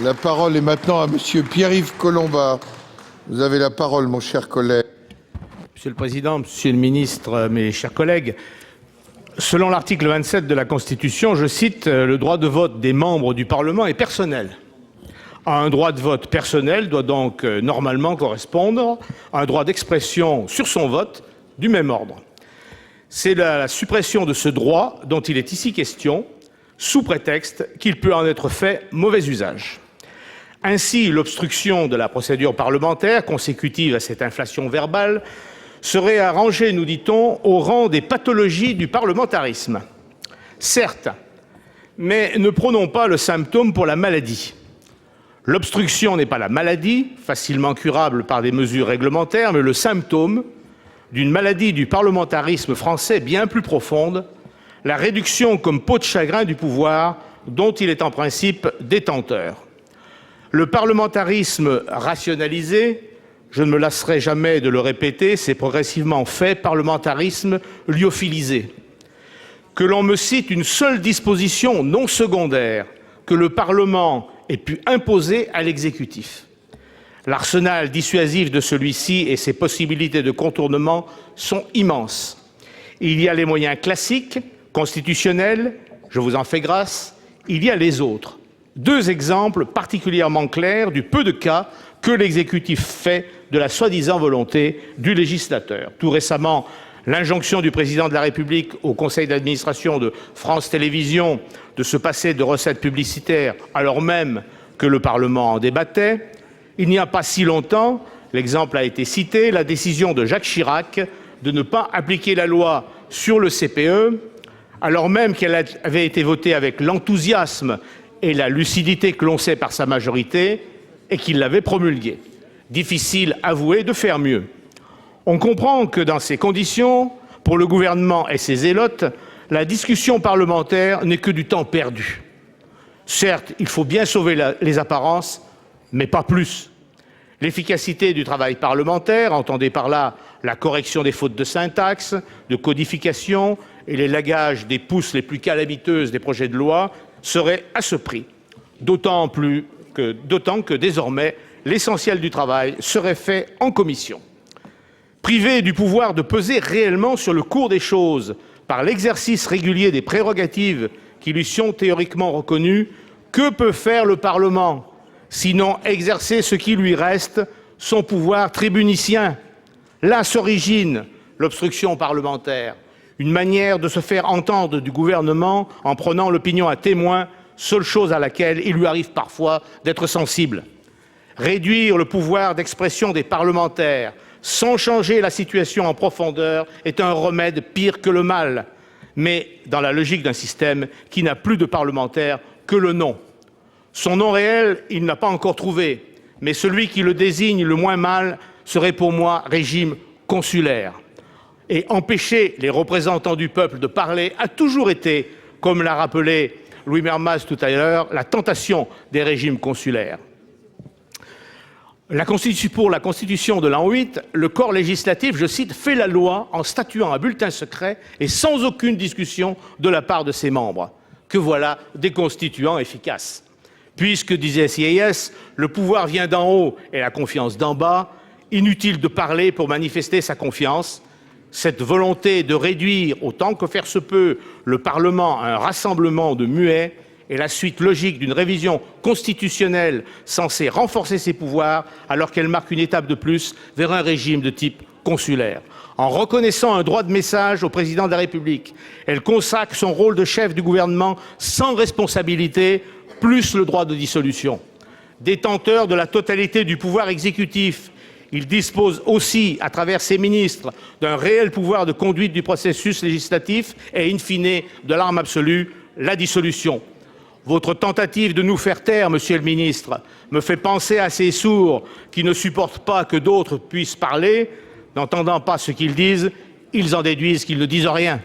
La parole est maintenant à Monsieur Pierre-Yves Collombat. Vous avez la parole, mon cher collègue. Monsieur le Président, Monsieur le Ministre, mes chers collègues, selon l'article 27 de la Constitution, je cite, « Le droit de vote des membres du Parlement est personnel. Un droit de vote personnel doit donc normalement correspondre à un droit d'expression sur son vote du même ordre. C'est la suppression de ce droit dont il est ici question, sous prétexte qu'il peut en être fait mauvais usage. Ainsi, l'obstruction de la procédure parlementaire consécutive à cette inflation verbale serait à ranger, nous dit-on, au rang des pathologies du parlementarisme. Certes, mais ne prenons pas le symptôme pour la maladie. L'obstruction n'est pas la maladie, facilement curable par des mesures réglementaires, mais le symptôme d'une maladie du parlementarisme français bien plus profonde, la réduction comme peau de chagrin du pouvoir dont il est en principe détenteur. Le parlementarisme rationalisé, je ne me lasserai jamais de le répéter, c'est progressivement fait parlementarisme lyophilisé. Que l'on me cite une seule disposition non secondaire que le Parlement ait pu imposer à l'exécutif. L'arsenal dissuasif de celui-ci et ses possibilités de contournement sont immenses. Il y a les moyens classiques, constitutionnels, je vous en fais grâce, il y a les autres. Deux exemples particulièrement clairs du peu de cas que l'exécutif fait de la soi-disant volonté du législateur. Tout récemment, l'injonction du président de la République au conseil d'administration de France Télévisions de se passer de recettes publicitaires alors même que le Parlement en débattait. Il n'y a pas si longtemps, l'exemple a été cité, la décision de Jacques Chirac de ne pas appliquer la loi sur le CPE, alors même qu'elle avait été votée avec l'enthousiasme et la lucidité que l'on sait par sa majorité, et qu'il l'avait promulguée. Difficile, avouez, de faire mieux. On comprend que dans ces conditions, pour le gouvernement et ses zélotes, la discussion parlementaire n'est que du temps perdu. Certes, il faut bien sauver les apparences, mais pas plus. L'efficacité du travail parlementaire, entendez par là la correction des fautes de syntaxe, de codification et les lagages des pousses les plus calamiteuses des projets de loi, serait à ce prix. D'autant que désormais, l'essentiel du travail serait fait en commission. Privé du pouvoir de peser réellement sur le cours des choses par l'exercice régulier des prérogatives qui lui sont théoriquement reconnues, que peut faire le Parlement, sinon exercer ce qui lui reste, son pouvoir tribunicien? Là s'origine l'obstruction parlementaire, une manière de se faire entendre du gouvernement en prenant l'opinion à témoin, seule chose à laquelle il lui arrive parfois d'être sensible. Réduire le pouvoir d'expression des parlementaires sans changer la situation en profondeur est un remède pire que le mal, mais dans la logique d'un système qui n'a plus de parlementaires que le nom. Son nom réel, il n'a pas encore trouvé, mais celui qui le désigne le moins mal serait pour moi régime consulaire. Et empêcher les représentants du peuple de parler a toujours été, comme l'a rappelé Louis Mermaz tout à l'heure, la tentation des régimes consulaires. Pour la Constitution de l'an 8, le corps législatif, je cite, « fait la loi en statuant à bulletin secret et sans aucune discussion de la part de ses membres ». Que voilà des constituants efficaces. Puisque, disait Sieyès, le pouvoir vient d'en haut et la confiance d'en bas, inutile de parler pour manifester sa confiance. Cette volonté de réduire, autant que faire se peut, le Parlement à un rassemblement de muets est la suite logique d'une révision constitutionnelle censée renforcer ses pouvoirs, alors qu'elle marque une étape de plus vers un régime de type consulaire. En reconnaissant un droit de message au président de la République, elle consacre son rôle de chef du gouvernement sans responsabilité, plus le droit de dissolution. Détenteur de la totalité du pouvoir exécutif, il dispose aussi, à travers ses ministres, d'un réel pouvoir de conduite du processus législatif et, in fine, de l'arme absolue, la dissolution. Votre tentative de nous faire taire, monsieur le ministre, me fait penser à ces sourds qui ne supportent pas que d'autres puissent parler. N'entendant pas ce qu'ils disent, ils en déduisent qu'ils ne disent rien.